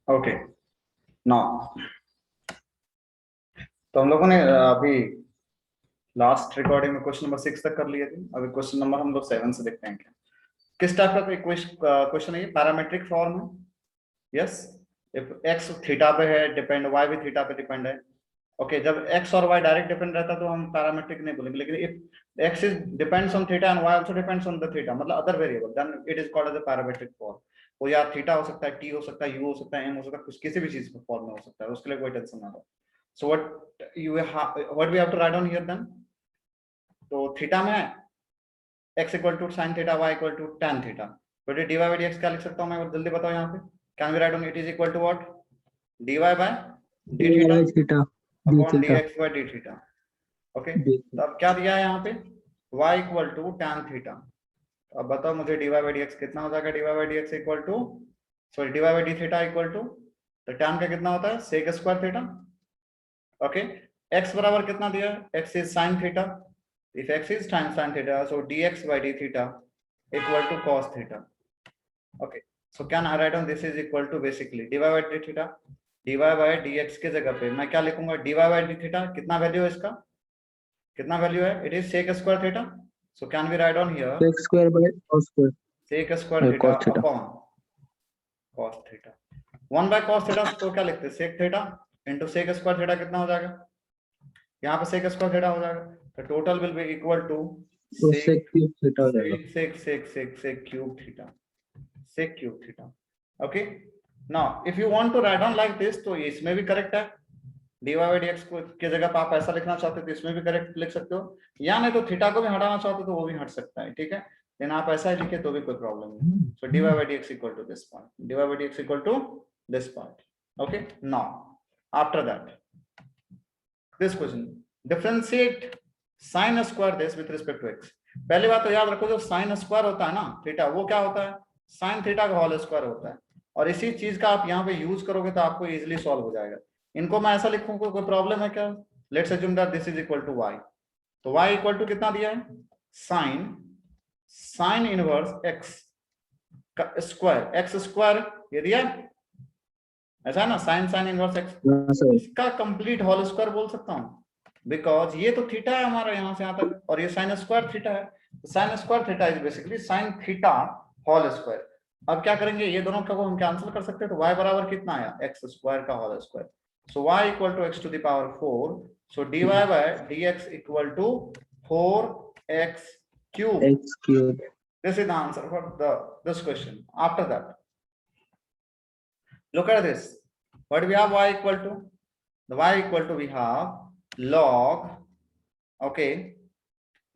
Okay ना, तो हम लोगों ने अभी लास्ट रिकॉर्डिंग में क्वेश्चन नंबर 6 तक कर लिए थे। अभी क्वेश्चन नंबर हम लोग 7 से देखते हैं क्या किस टाइप का क्वेश्चन है। ये पैरामेट्रिक फॉर्म है। यस, इफ एक्स थीटा पे है डिपेंड, वाई भी थीटा पे डिपेंड है। ओके, जब एक्स और वाई डायरेक्ट डिपेंड रहता है तो हम पैरामेट्रिक नहीं बोलेंगे, लेकिन if x is depends on theta and y also depends on the theta, मतलब other variable, then it is called as a parametric form. वो या थीटा हो सकता है, टी हो सकता है, यू हो सकता है, एम हो सकता है, कुछ किसी भी चीज फॉर्म में हो सकता है, उसके लिए कोई टेंशन ना लो। So what we have to write down here then, तो थीटा में x equal to sine theta, y equal to tan theta, तो dy बाई dx क्या लिख सकता हूँ मैं, जल्दी बताओ यहाँ पे। Can we write down it is equal to what, dy by d theta theta d upon theta dx by d theta. Okay, d तो अब क्या दिया है यहाँ पे, y equal to tan theta. अब बताओ मुझे dy बाई dx कितना हो जाएगा, dy by dx equal to, sorry dy by d theta equal to, तो tan का कितना होता है sec square theta. Okay, x बराबर कितना दिया है, x is sin theta, if x is sin theta, so dx by d theta equal to cos theta. Okay, so can I write down this is equal to basically dy by d theta, dy by dx के जगह पे मैं क्या लिखूंगा, dy by d theta कितना value है इसका, कितना वैल्यू है, it is sec square theta, so can we write down here sec square by cos square sec square theta cos theta upon cos theta, 1 by cos theta, तो क्या लिखते हैं sec theta into sec square theta कितना हो जाएगा, यहाँ पे sec square theta हो जाएगा, तो total will be equal to तो sec सेक क्यूब थीटा हो जाएगा। sec sec sec sec cube theta, sec cube theta. Okay, now if you want to write down like this तो इसमें भी correct है, dy by dx को की जगह पर आप ऐसा लिखना चाहते हो तो इसमें भी करेक्ट लिख सकते हो, या नहीं तो थीटा को भी हटाना चाहते हो तो वो भी हट सकता है, ठीक है, लेकिन आप ऐसा ही लिखे तो भी कोई प्रॉब्लम नहीं। So dy by dx equal to this point, dy by dx equal to this point. Okay, now after that this question, differentiate sin square this with respect to x। पहली बात तो याद रखो, जो sin स्क्वायर होता है ना theta, वो क्या होता है, sin थीटा का होल स्क्वायर होता है, और इसी चीज का आप यहाँ पे यूज करोगे तो आपको इजीली सॉल्व हो जाएगा। इनको मैं ऐसा लिखूं कोई प्रॉब्लम है क्या, let's assume that this is equal to y, तो y इक्वल टू कितना दिया है, sin इनवर्स x का स्क्वायर, x स्क्वायर ये दिया है, ऐसा है ना, sin इनवर्स x, इसका कंप्लीट होल स्क्वायर बोल सकता हूँ, बिकॉज ये तो थीटा है हमारा यहाँ से यहाँ तक, और ये साइन स्क्वायर थीटा है, sine square theta is basically sine theta whole square. अब क्या करेंगे, ये दोनों को हम कैंसिल कर सकते हैं, तो y बराबर कितना आया, एक्स स्क्वायर का whole square, so y equal to x to the power 4, so dy by dx equal to 4x cube. X cube this is the answer for the this question. After that look at this, what do we have, y equal to, the y equal to we have log, okay,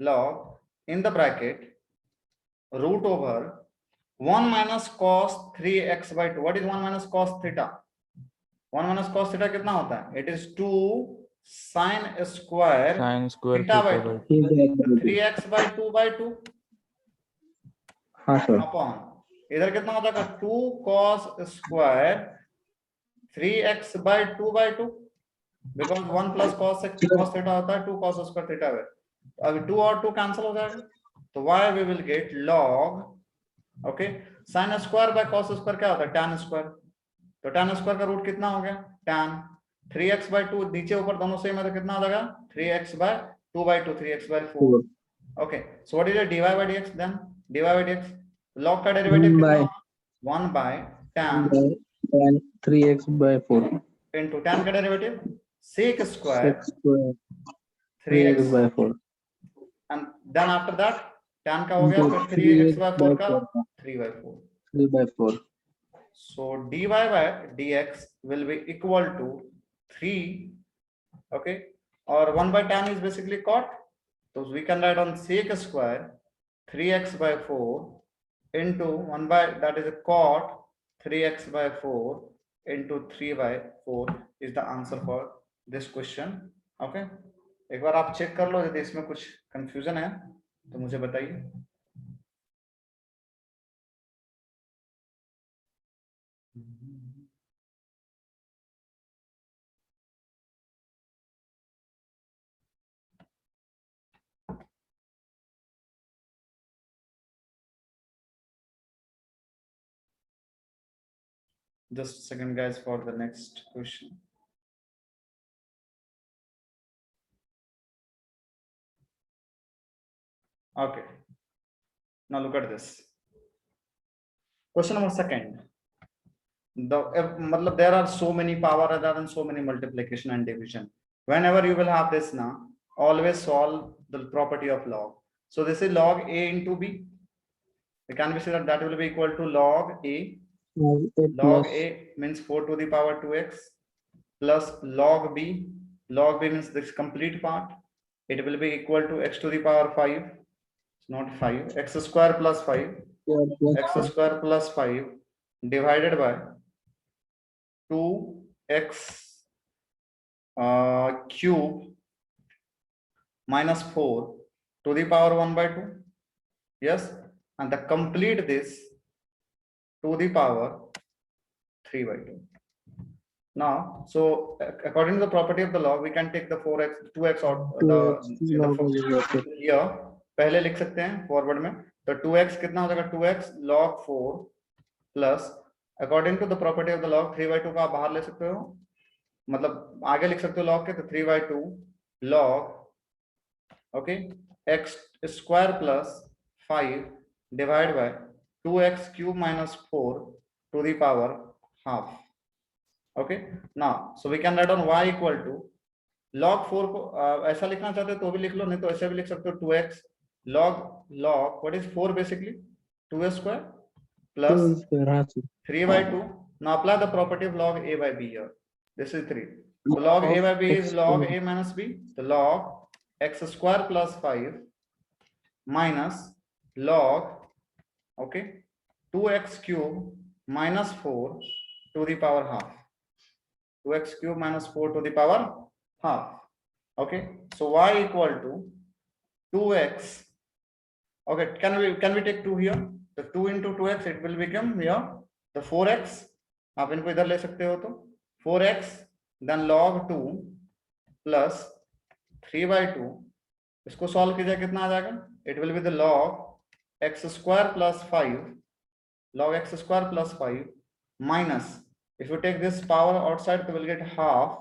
log in the bracket root over 1 minus cos 3x by 2, what is 1 minus cos theta, 1 minus cos theta कितना होता है, it is 2 sin square theta by 2, 3x by 2 by 2 हाँ sir upon, इधर कितना हो जाएगा 2 cos square 3x by 2 by 2, because 1 plus cos theta होता है 2 cos स्क्वायर थीटा है, अब 2 और 2 कैंसिल हो जाएगा, तो y we will get log, okay, sin square by cos square क्या होता है, tan स्क्वायर, तो tan स्क्वायर का रूट कितना हो गया, tan 3x by 2 नीचे ऊपर दोनों सेम है तो कितना हो जाएगा 3x by 2 by 2, 3x by 4। Okay, so what is dy by dx, then dy by dx log का डेरिवेटिव कितना होगा, 1 by tan 3x by 4 into tan का derivative sec square 6 square 3x 3x by 4 and then after that tan का हो गया फिर 3x 3x by by 4 का 4 का 3 by 4, 3 by 4 so dy by dx will be equal to 3, okay, or 1 by tan is basically cot, so we can write on sec square 3x by 4 into 1 by that is a cot 3x by 4 into 3 by 4 is the answer for this question। okay, एक बार आप check कर लो, यदि इसमें कुछ confusion है तो मुझे बताइए। Just a second, guys, for the next question. Okay. Now look at this. Question number second. There are so many power other than so many multiplication and division. Whenever you will have this now, always solve the property of log. So this is log A into B. We can be said that will be equal to log A. Log plus A means 4 to the power 2x plus log B. Log B means this complete part. It will be equal to x to the power 5. It's not 5. X square plus 5. X square plus 5 divided by 2x cube minus 4 to the power 1 by 2. Yes, and the complete this to the power 3 by 2. Now, so according to the property of the log, we can take the 4x, 2x or here पहले लिख सकते हैं forward में. तो 2x कितना हो जाएगा? 2x log 4 plus according to the property of the log 3 by 2 का आप बाहर ले सकते हो, मतलब आगे लिख सकते हो लॉग के. तो 3 by 2 log okay x square plus 5 divide by 2x cube minus 4 to the power half. Okay, now so we can write on y equal to log 4 को ऐसा लिखना चाहते हो तो भी लिख लो, नहीं तो ऐसे भी लिख सकते हो 2x log what is 4 basically 2a square plus 3 by 2. Now apply the property of log a by b here. This is 3. So log a by b is log a minus b. So log x square plus 5 minus log okay 2x cube minus 4 to the power half. 2x cube minus 4 to the power half. Okay, so y equal to 2x. Okay, can we take 2 here? The 2 into 2x it will become here the 4x. आप इनको इधर ले सकते हो तो 4x then log 2 plus 3 by 2. इसको solve कीजिए कितना आ जाएगा? It will be the log x square plus 5 log x square plus 5 minus, if you take this power outside you will get half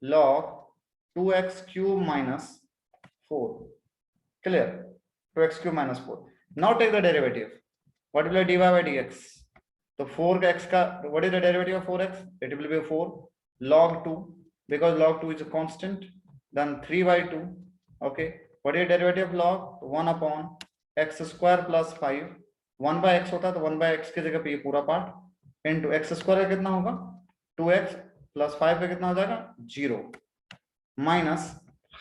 log 2x cube minus 4. Clear? 2x cube minus 4. Now take the derivative. What will be dy by dx? So 4x ka, what is the derivative of 4x? It will be 4 log 2 because log 2 is a constant. Then 3 by 2. Okay, what is the derivative of log? 1 upon x square plus 5. 1 by x होता है तो 1 by x की जगह पे ये पूरा part into x square का कितना होगा 2x plus 5 पे कितना हो जाएगा 0 minus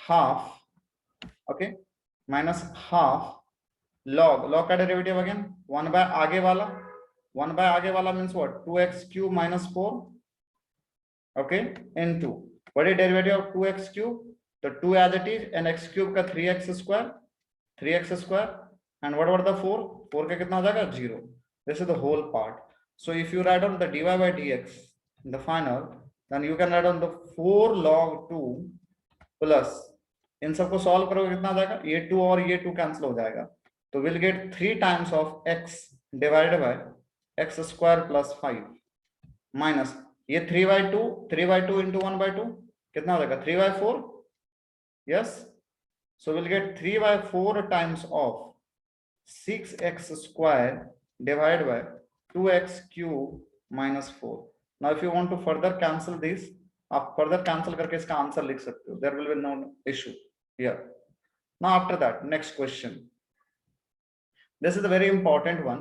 half. Okay, minus half log का डेरिवेटिव अगेन 1 by आगे वाला means what 2x cube minus 4 okay into what is derivative of 2x cube? The 2 as it is and x cube का 3x square and what about the 4 का कितना हो जाएगा 0. This is the whole part. So if you write down the dy by dx in the final, then you can write down the 4 log 2 plus इन सबको solve करोगे कितना आ जाएगा, ये 2 और ये 2 कैंसिल हो जाएगा तो will get 3 times of x divided by x square plus 5 minus ये 3 by 2 into 1 by 2 कितना हो जाएगा 3 by 4. Yes, so will get 3 by 4 times of 6x square divided by 2x cube minus 4. Now if you want to further cancel this, आप further cancel करके इसका answer लिख सकते हो. There will be no issue here. Now after that, next question. This is a very important one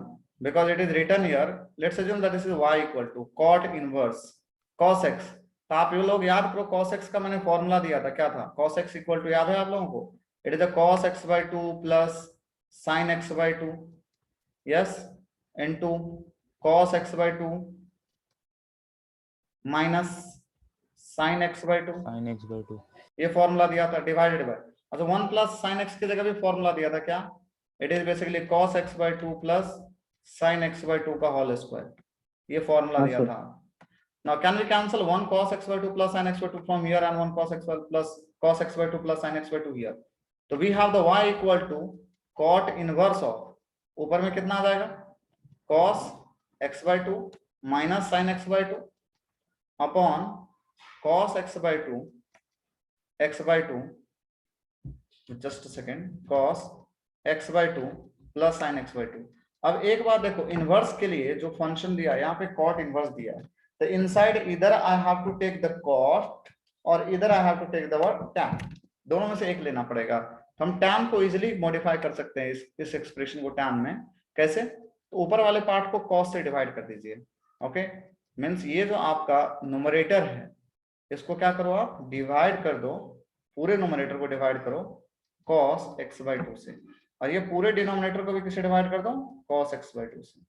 because it is written here. Let's assume that this is y equal to cot inverse cos x. तो आप ये लोग याद करो cos x का मैंने formula दिया था, क्या था cos x equal to, याद है आप लोगों को? It is a cos x by 2 plus sin x by 2. Yes, into cos x by 2 minus sin x by 2. sin x by 2 ये फॉर्मूला दिया था डिवाइडेड बाय, अच्छा 1 प्लस साइन एक्स की जगह भी फॉर्मूला दिया था क्या? It is basically cos x by 2 plus sin x by 2 का होल स्क्वायर. ये फॉर्मूला दिया था. Now can we cancel 1 cos x by 2 plus sin x by 2 from here and 1 cos x by 2 plus sin x by 2 here. तो we have the y equal to cot inverse of, ऊपर में कितना आ जाएगा cos x by 2 minus sin x by 2 upon cos x by 2 x by 2, just a second, cos x by 2 plus sin x by 2. अब एक बात देखो, inverse के लिए जो फंक्शन दिया है यहाँ पे cot इनवर्स दिया है, तो इनसाइड इधर I have to take the cot और इधर I have to take the what, tan, दोनों में से एक लेना पड़ेगा। तो हम tan को इजीली मॉडिफाई कर सकते हैं इस एक्सप्रेशन को tan में, कैसे, तो ऊपर वाले पार्ट को cos से डिवाइड कर दीजिए। ओके, मींस ये जो आपका न्यूमरेटर है इसको क्या करो, आप डिवाइड कर दो, पूरे न्यूमरेटर को डिवाइड करो cos x by 2 से, और ये पूरे डिनोमिनेटर को भी किससे डिवाइड कर दो, cos x by 2 से।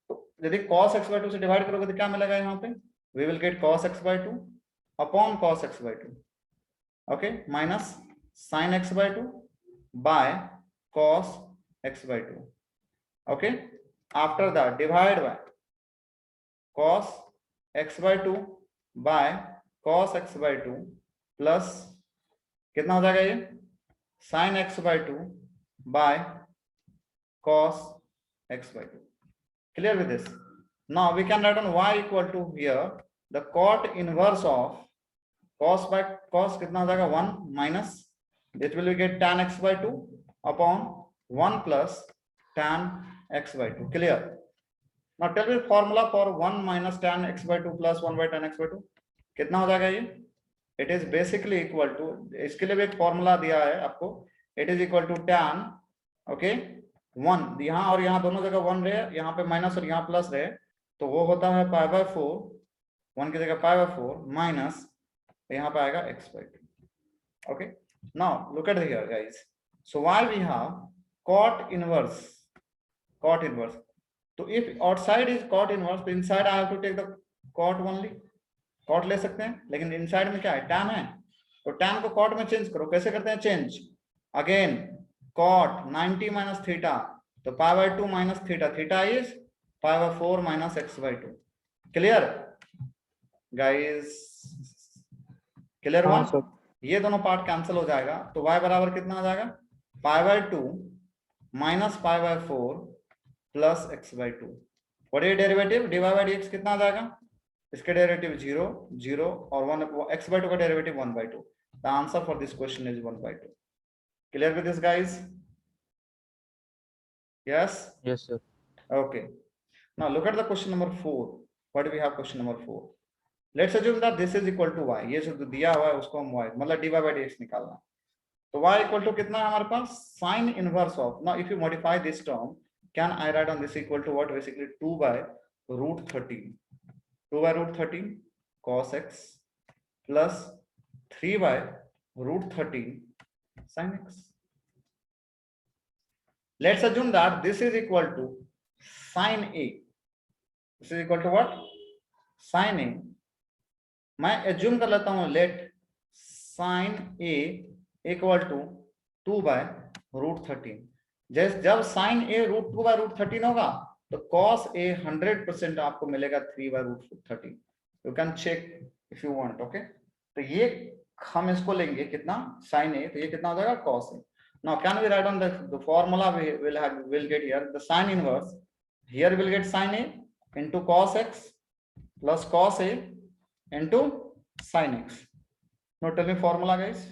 तो यदि cos x by 2 से डिवाइड करोगे तो क्या मिलेगा यहाँ पे, we will get cos x by 2 upon cos x by 2, okay, minus sin x by 2 by cos x by 2, okay, after that divide by cos x by 2 by cos x by 2 plus कितना हो जाएगा ये, sin x by 2 by cos x by 2. Clear with this? Now we can write on y equal to here the cot inverse of cos by cos कितना हो जाएगा 1 minus it will get tan x by 2 upon 1 plus tan x by 2. Clear? Now tell me formula for 1 minus tan x by 2 plus 1 by tan x by 2 कितना हो जाएगा ये, it is basically equal to, इसके लिए भी एक formula दिया है आपको, it is equal to tan, okay, 1 यहाँ और यहाँ दोनों जगह 1 रहे, यहाँ पे माइनस और यहाँ प्लस रहे, तो वो होता है पाई बाय 4, 1 की जगह पाई बाय 4 माइनस यहाँ पे आएगा x by 2. Okay, now look at here guys, so why we have cot inverse, तो if outside is cot inverse, तो inside I have to take the cot only, cot ले सकते हैं, लेकिन inside में क्या है, tan है, तो tan को cot में चेंज करो, कैसे करते हैं change, again cot 90 minus theta, तो pi by 2 minus theta, theta is pi by 4 minus x by 2. Clear guys, clear one, ये दोनों पार्ट कैंसिल हो जाएगा, तो y बराबर कितना आ जाएगा, pi by 2 minus pi by 4 plus x by 2, और ये डेरिवेटिव dy by dx कितना आ जाएगा, इसके डेरिवेटिव 0 0 और 1, x by 2 का derivative 1 by 2. The answer for this question is 1 by 2. Clear with this guys? Yes? Yes, sir. Okay. Now look at the question number 4. What do we have question number 4? Let's assume that this is equal to y. ये जो दिया हुआ है उसको हम y मतलब dy by dx निकालना है, तो y equal to कितना है हमारे पास, sin inverse of, now if you modify this term, can I write on this equal to what, basically 2 by root 13, 2 by root 13 cos x plus 3 by root 13 sin x. Let's assume that this is equal to sin a. This is equal to what, sin a. मैं assume कर लेता हूं, let sin a equal to 2 by root 13. जब sin a root 2 by root 13 होगा तो cos a 100% आपको मिलेगा 3 by root 13. You can check if you want. Okay, तो ये हम इसको लेंगे कितना, sin a, तो ये कितना हो जाएगा cos a. Now can we write on the formula we will get here, the sin inverse, here we'll get sin a into cos x plus cos a into sin x. Now tell me formula guys,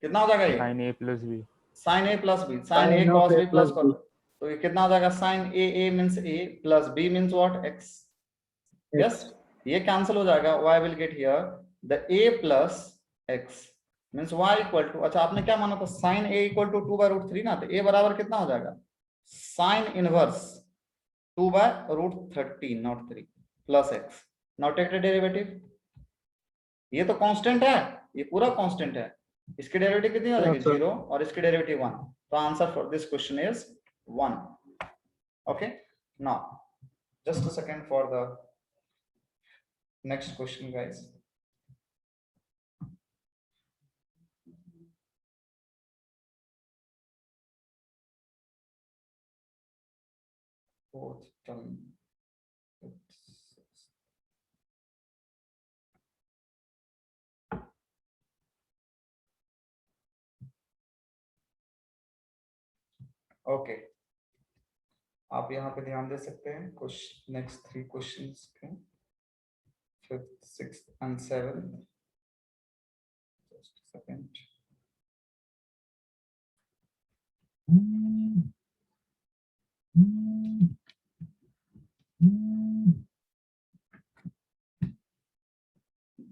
कितना हो जाएगा ये, Sin A plus B. sin a plus b, sin a cos b plus cos, तो ये कितना हो जाएगा, sin a means a plus b means what, x. Yes, ये cancel हो जाएगा, y will get here the a plus x means y equal to, अच्छा आपने क्या माना था, sin a equal to 2 by root 3 ना, तो a बराबर कितना हो जाएगा, sin inverse 2 by root 13 not 3 plus x. Now take the derivative, ये तो कांस्टेंट है, ये पूरा कांस्टेंट है, इसकी डेरिवेटिव कितनी हो जाएगी, 0 और इसकी डेरिवेटिव 1, तो answer for this question is 1. Okay, now just a second for the next question guys. Fourth term. Okay. आप यहाँ पे ध्यान दे सकते हैं क्वेश्चन नेक्स्ट 3 क्वेश्चंस के 5th 6th and 7th. Just a second.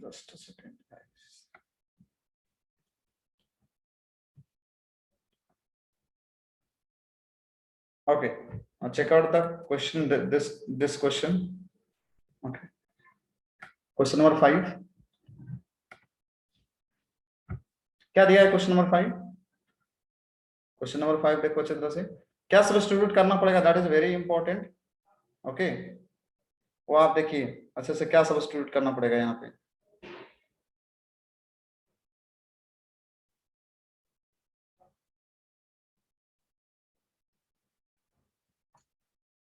Just a second, guys. Okay, now check out the question. This question. Okay. Question number 5. क्या दिया है क्वेश्चन नंबर 5? क्वेश्चन नंबर 5 देखो अच्छी तरह से, क्या सब्स्टिट्यूट करना पड़ेगा, that is very important. Okay, वो आप देखिए अच्छे से क्या सब्स्टिट्यूट करना पड़ेगा यहाँ पे.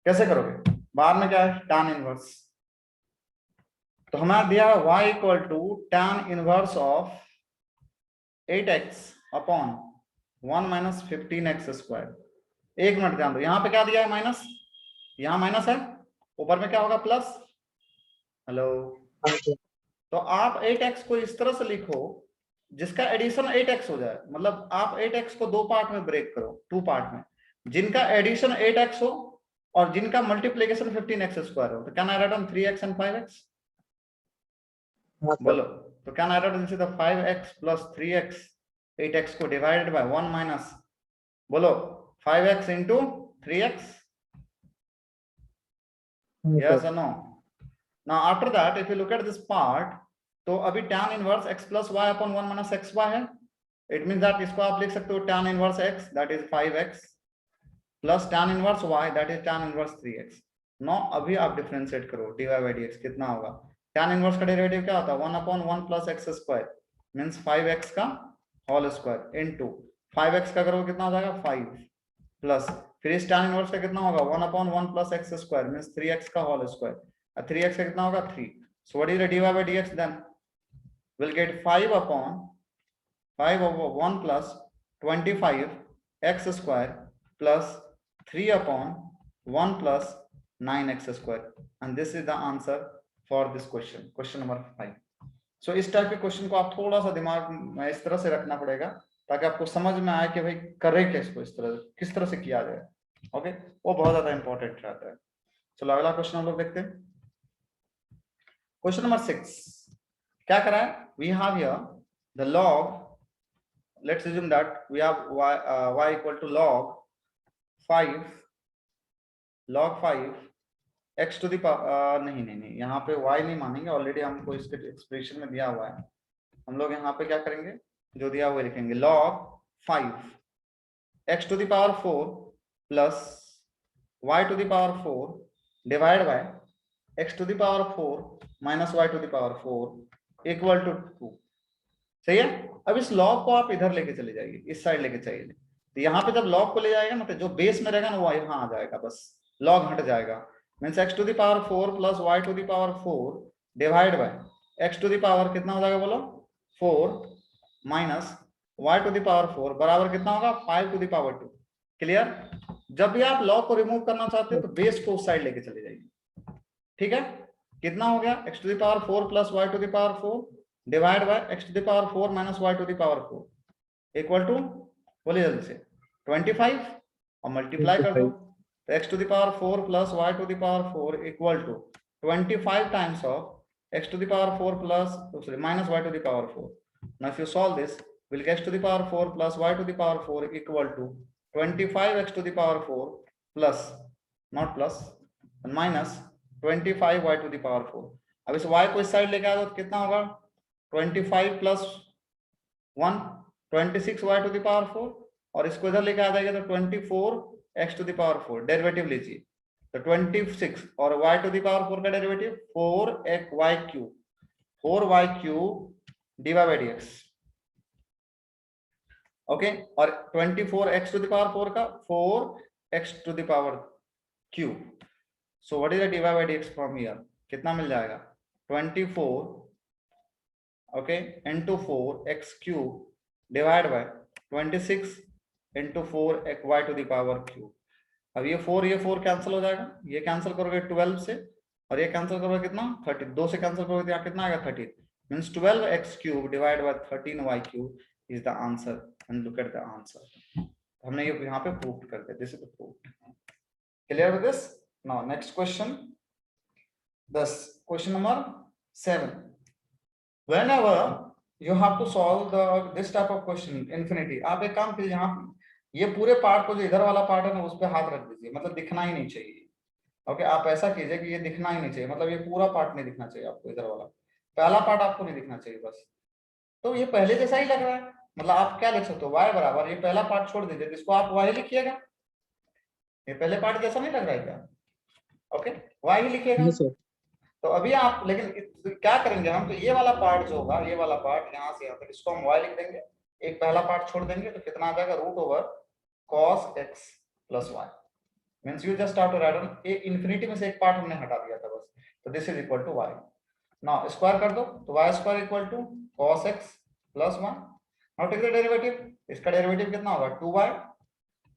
कैसे करोगे? बाहर में क्या है? tan inverse. तो हमारा दिया है y equal to tan inverse of 8x upon 1 minus 15x square. एक मिनट ध्यान दो, यहाँ पे क्या दिया है? माइनस. यहाँ माइनस है, ऊपर में क्या होगा? प्लस. हेलो. तो आप 8x को इस तरह से लिखो जिसका एडिशन 8x हो जाए. मतलब आप 8x को दो पार्ट में ब्रेक करो, 2 पार्ट में, जिनका एडिशन 8x हो और जिनका मल्टीप्लिकेशन 15x स्क्वायर हो. तो can I write on 3x and 5x? बोलो. तो can I write on 5x plus 3x 8x को डिवाइडेड बाय 1 माइनस, बोलो, 5x into 3x. Yes or no? Now after that, if you look at this part, तो अभी tan inverse x plus y upon 1 minus xy है. It means that इसको आप लिख सकते हो tan inverse x, that is 5x, plus tan inverse y, that is tan inverse 3x. Now अभी आप डिफरेंशिएट करो, dy by dx कितना होगा? tan इनवर्स का डेरिवेटिव क्या होता है? 1 upon 1 plus x square means 5x का होल स्क्वायर into 5x का करोगे कितना हो जाएगा? 5 प्लस फिर इस tan इनवर्स का कितना होगा? 1 upon 1 plus x square means 3x का होल स्क्वायर. 3x का कितना होगा? 3. So what is the dy by dx then? We'll get 5 upon 5 over 1 plus 25 x square plus 3 upon 1 plus 9x square. And this is the answer for this question. Question number 5. So इस type के question को आप थोड़ा सा दिमाग में इस तरह से रखना पड़ेगा ताकि आपको समझ में आए कि भाई करें क्या इसको, इस तरह किस तरह से किया जाए. ओके, वो बहुत ज्यादा इंपॉर्टेंट रहता है. चलो अगला क्वेश्चन हम लोग देखते हैं. क्वेश्चन नंबर 6 क्या करा है? We have here the log, let's assume that we have y equal to log 5 x to the power, नहीं यहाँ पे y नहीं मानेंगे, ऑलरेडी हमको इसके एक्सप्रेशन में दिया हुआ है. हम लोग यहाँ पे क्या करेंगे? जो दिया हुआ लिखेंगे log 5 x to the power 4 plus y to the power 4 divide by x to the power 4 minus y to the power 4 equal to 2. सही है. अब इस लॉग को आप इधर लेके चले जाइए, इस साइड लेके चाहिए. तो यहाँ पे जब लॉग को ले जाएगा ना, तो जो बेस में रहेगा ना वो यहाँ आ जाएगा, बस लॉग हट जाएगा. Means x to the power 4 plus y to the power 4 divide by x to the power कितना हो जाएगा? बोलो 4 minus y to the power 4 बराबर कितना होगा? 5 टू द पावर 2. क्लियर? जब भी आप लॉग को रिमूव करना चाहते हो तो बेस को उस साइड लेके चले जाइए. ठीक है. कितना हो गया? x to the power 4 plus y to the power 4 divide by x to the power 4 minus y to the power 4 equal to, बोलिए जल्दी से, 25 और मल्टीप्लाई कर दो. तो x to the power 4 plus y to the power 4 equal to 25 times of x to the power 4 plus minus y to the power 4. Now if you solve this, we'll get x to the power 4 plus y to the power 4 equal to 25x to the power 4 plus, not plus, minus 25y to the power 4. अब इस y को इस side लेके आ दो तो कितना होगा? 25 plus 1 26y to the power 4, और इसको इधर लेके आ जाएगा तो 24x to the power 4. Derivative लीजिए तो 26 और y to the power 4 का derivative 4y cube, 4y cube dy by dx. Okay, और 24x टू द पावर 4 का 4x to the power cube. So what is the dy by dx from here? कितना मिल जाएगा? 24 okay into 4x cube divide by 26 into 4 y to the power cube. अब ये 4 cancel हो जाएगा, ये cancel करोगे 12 से, और ये कैंसिल करोगे कितना 30, 2 से कैंसिल करोगे तो यहाँ कितना आएगा 30, means 12x cube divide bye 13y cube is the answer, and look at the answer. हमने ये यहाँ पे प्रूव कर दिया, this is the proof. Clear with this? Now next question, thus question number 7, whenever you have to solve the this type of question infinity, आप एक काम कीजिए, यहाँ ये पूरे पार्ट को, जो इधर वाला पार्ट है ना, उस पर हाथ रख दीजिए, मतलब दिखना ही नहीं चाहिए। ओके, आप ऐसा कीजिए कि ये दिखना ही नहीं चाहिए, मतलब ये पूरा पार्ट नहीं दिखना चाहिए आपको, इधर वाला पहला पार्ट आपको नहीं दिखना चाहिए बस। तो ये पहले जैसा ही लग रहा है, मतलब आप क्या लिख सकते हो, y बराबर, ये पहला पार्ट छोड़ दीजिए, जिसको आप y लिखिएगा, ये पहले पार्ट जैसा नहीं लग रहा है क्या? ओके, y ही लिखिएगा। Yes, sir. तो अभी आप, लेकिन क्या करेंगे हम, तो ये वाला पार्ट जो होगा, ये वाला पार्ट यहाँ से यहाँ तक, इसको हम y लिख देंगे, एक पहला पार्ट छोड़ देंगे, तो कितना आ जाएगा, √cos x plus y, means you just have to write on, ये इंफिनिटी में से एक पार्ट हमने हटा दिया था बस, तो this is equal to y। Now square कर दो, तो y square equal to cos x plus 1। Now take the derivative, इसका डेरिवेटिव कितना होगा 2y,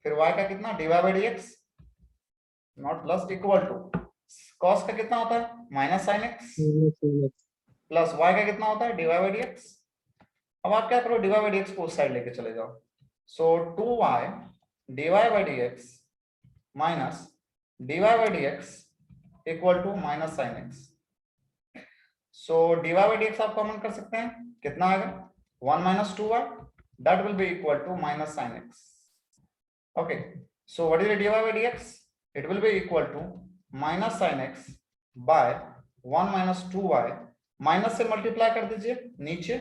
फिर y का कितना dy by dx, not plus, equal to cos का कितना होता है minus sin x, plus y का कितना होता है dy बाय dx। अब आप क्या करो, dy बाय dx को उस साइड लेके चले जाओ, so 2y dy by dx minus dy by dx equal to minus sin x। So dy by dx आप कॉमन कर सकते हैं, कितना आएगा 1 minus 2y, that will be equal to minus sin x। Okay, so what is dy by dx, it will be equal to minus sin x by 1 minus 2y, minus से multiply कर दीजिए नीचे,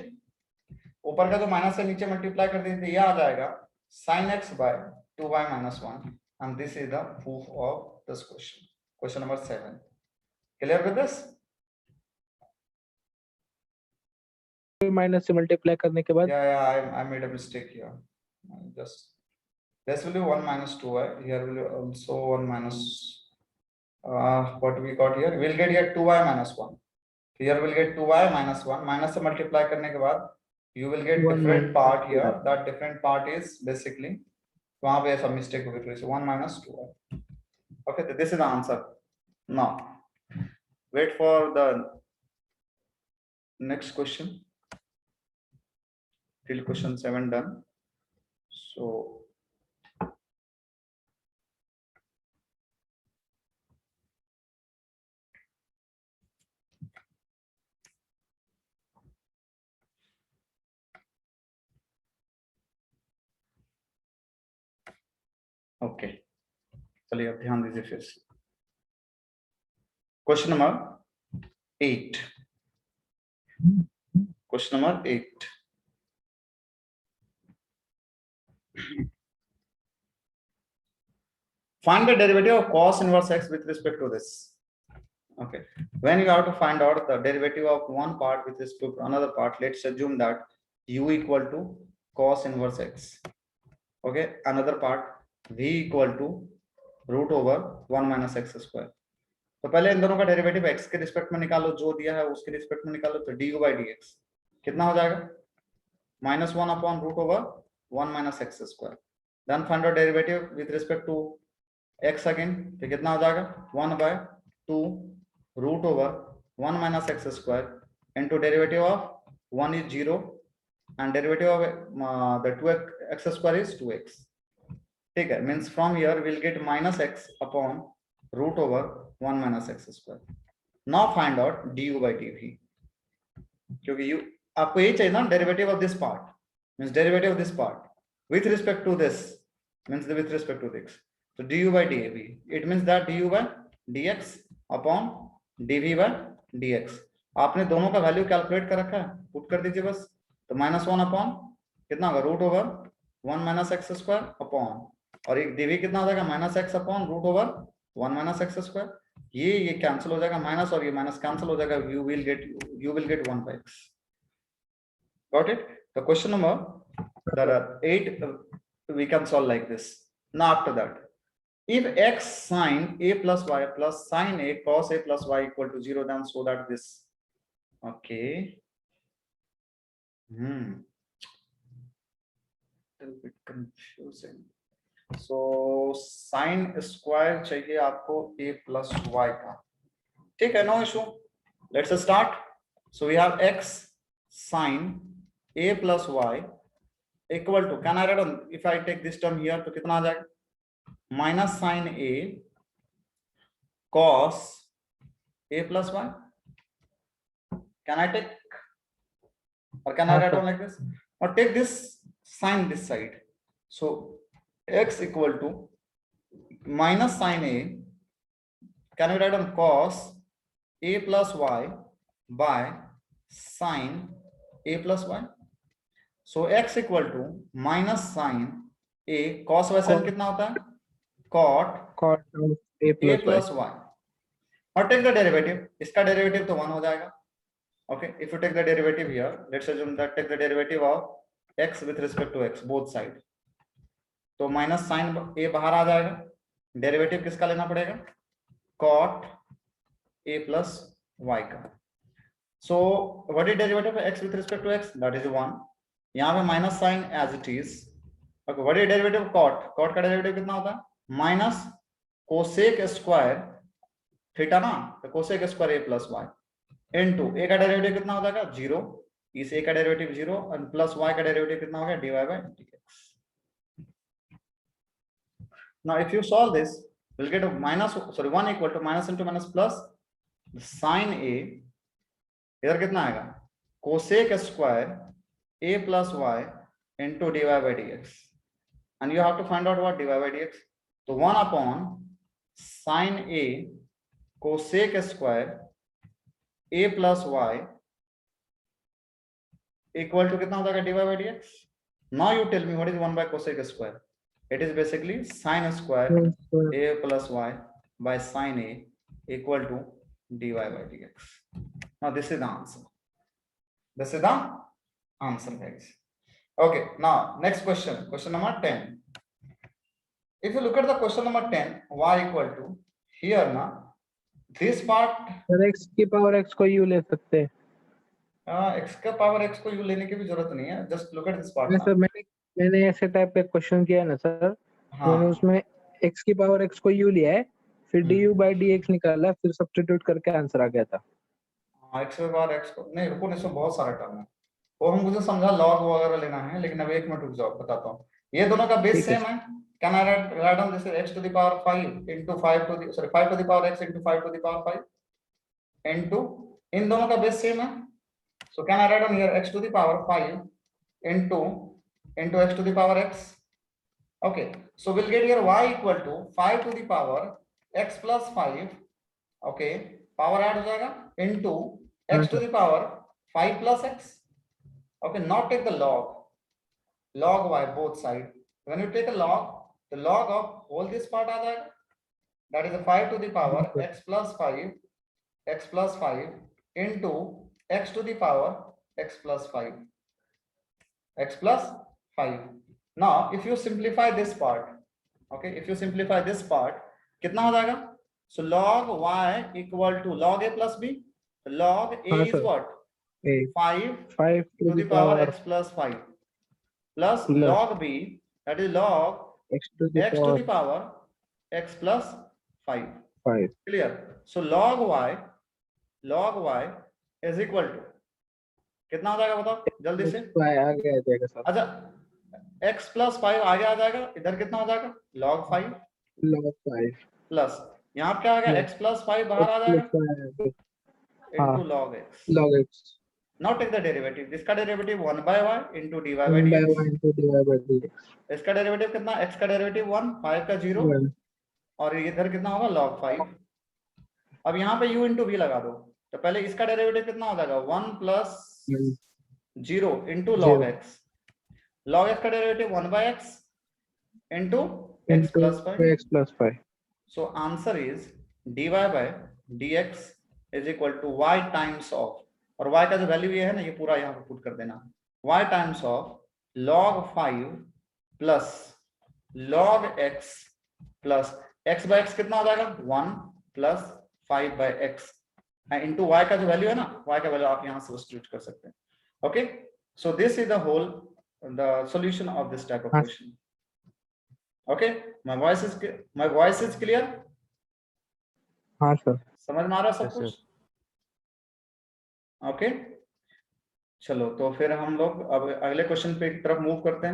ऊपर का तो माइनस से नीचे multiply कर दीजिए, यह आ जाएगा sin x by 2y minus 1, and this is the proof of this question, question number 7। clear with this? Minus से मल्टीप्लाई करने के बाद yeah, I made a mistake here, just this will be 1 minus 2y, here will be also 1 minus what we got here, we'll get here 2y minus 1, here we'll get 2y minus 1, minus से multiply करने के बाद you will get different part here, that different part is basically, वहां पे ऐसा mistake हो गई, 1 minus 2y। okay, so this is the answer। now wait for the next question till question 7 done। so okay, चलिए अब ध्यान दीजिए फिर से, question number 8, question number 8, find the derivative of cos inverse x with respect to this। okay, when you have to find out the derivative of one part with respect to another part, let's assume that u equal to cos inverse x, okay, another part v equal to √1 minus x square। तो पहले इन दोनों का derivative x के respect में निकालो, जो दिया है उसके रिस्पेक्ट में निकालो, तो du by dx कितना हो जाएगा -1 upon √1 minus x square। then find out derivative with respect to x again, तो कितना हो जाएगा 1 by 2 √1 minus x square into derivative of 1 is 0 and derivative of the 2x square is 2x। ठीक है, means from here we'll get minus x upon √1 minus x square। now find out du by dv, क्योंकि u आपको यही चाहिए ना, derivative of this part, means derivative of this part with respect to this, means with respect to this, so du by dv, it means that du by dx upon dv by dx। आपने दोनों का value calculate कर रखा है, put कर दीजिए बस, तो -1 अपॉन कितना होगा √1 minus x square अपॉन, और एक dv कितना हो जाएगा -x upon √1 minus x square, ये कैंसिल हो जाएगा माइनस, और ये माइनस कैंसिल हो जाएगा, you will get 1 by x। got it? The question number 8 we can solve like this। now after that, if x sin a plus y plus sin a cos a plus y equal to 0, then so that this, okay, a little bit confusing, so sine square चाहिए आपको a plus y का, ठीक है, no issue, let's start. So we have x sine a plus y equal to, can I write on, if I take this term here तो कितना आ जाएगा, minus sine a cos a plus y, can I take, or can I हाँ write sir, on like this, or take this sign this side, so x equal to minus sin a, can we write on cos a plus y by sin a plus y, so x equal to minus sin a cos y sin कितना होता है, cot cot of a a plus y. plus y, और take the derivative, इसका derivative तो 1 हो जाएगा। Okay, if you take the derivative here, let's assume that take the derivative of x with respect to x both side, तो minus sine a बाहर आ जाएगा, derivative किसका लेना पड़ेगा, cot a plus y का। So what is derivative of x with respect to x, that is 1, यहाँ पे minus sine as it is। Okay, what is derivative of cot, cot का derivative कितना होता है, माइनस कोसेक स्क्वायर थीटा ना, तो cosec square a plus y into a का derivative कितना हो जाएगा, 0, इस a का डेरिवेटिव 0 और प्लस y का डेरिवेटिव कितना हो गया, dy by dx। now if you solve this, we'll get a minus, sorry 1 equal to minus into minus plus sin a, इधर कितना आएगा, cosec square a plus y into dy by dx, and you have to find out what dy by dx, तो 1 upon sin a cosec square a plus y equal to कितना हो जाएगा, dy by dx। now you tell me what is 1 by cosec square, it is basically sin square a plus y by sin a equal to dy by dx। now this is the answer, this is the answer guys। okay, now next question, question number 10, if you look at the question number 10, y equal to, here now this part, sir x की power x को u ले सकते हैं। x का power x को u लेने की भी जरूरत नहीं है, just look at this part नहीं ना। सर, मैंने ऐसे टाइप का क्वेश्चन किया है ना सर, हाँ मैंने उसमें x की पावर x को u लिया है, फिर du by dx निकाला, फिर सब्स्टिट्यूट करके आंसर आ गया था। x के पावर x को नहीं, रुको, इसमें बहुत सारा टर्म है, वो हम मुझे समझा लॉग वगैरह लेना है, लेकिन अब एक मिनट रुक जाओ, बताता हूँ। ये दोनों का बेस ठीक है सेम है, can I write on this x to the power 5 into 5 to the, sorry 5 to the power x into 5 to the power 5 into, इन दोनों का बेस सेम है, so can I write on here x to the power 5 into x to the power x। okay, so we'll get here y equal to 5 to the power x plus 5, okay, power add हो जाएगा into हाँ x to sir, the power 5 plus x। okay, not take the log y both side, when you take a log, the log of whole this part आ जाएगा, that is a 5 to the power x plus 5 into x to the power x plus 5, x plus 5। now if you simplify this part, okay, if you simplify this part कितना हो जाएगा, so log y equal to log a plus b, log a हाँ is sir, what, 5 5 to the power x plus 5 plus log b, that is log x to x to the the power x plus 5, 5। clear। so log y is equal to कितना हो जाएगा बताओ जल्दी से, आ गया जाएगा sir, अच्छा x plus 5 आगे आ जाएगा, इधर कितना हो जाएगा log 5 log 5 प्लस यहाँ पे क्या आ गया x plus 5 बाहर आ जाएगा into log x। log x now take the derivative, इसका derivative 1 by y into dy by 1 by dx, 1 into dy by dx, इसका डेरिवेटिव कितना, x का डेरिवेटिव 1, 5 का 0 1 और इधर कितना होगा log 5। अब यहाँ पे u into v लगा दो, तो पहले इसका डेरिवेटिव कितना हो जाएगा 1 plus 0 into log x, log x का derivative 1 by x into x plus 5। x plus 5। so answer is dy by dx is equal to y times of, और y का जो वैल्यू ये है ना, ये पूरा यहाँ पे पुट कर देना, y times of log 5 plus log x plus x by x कितना हो जाएगा 1 plus 5 by x into y का जो वैल्यू है ना, y का वैल्यू आप यहाँ से सब्स्टिट्यूट कर सकते हैं। okay, so this is the whole the solution of this type of question। Okay, my voice is clear? हाँ सर। समझ में आ रहा है सब Yes, कुछ? ओके, चलो तो फिर हम लोग अब अगले क्वेश्चन पे की तरफ मूव करते हैं।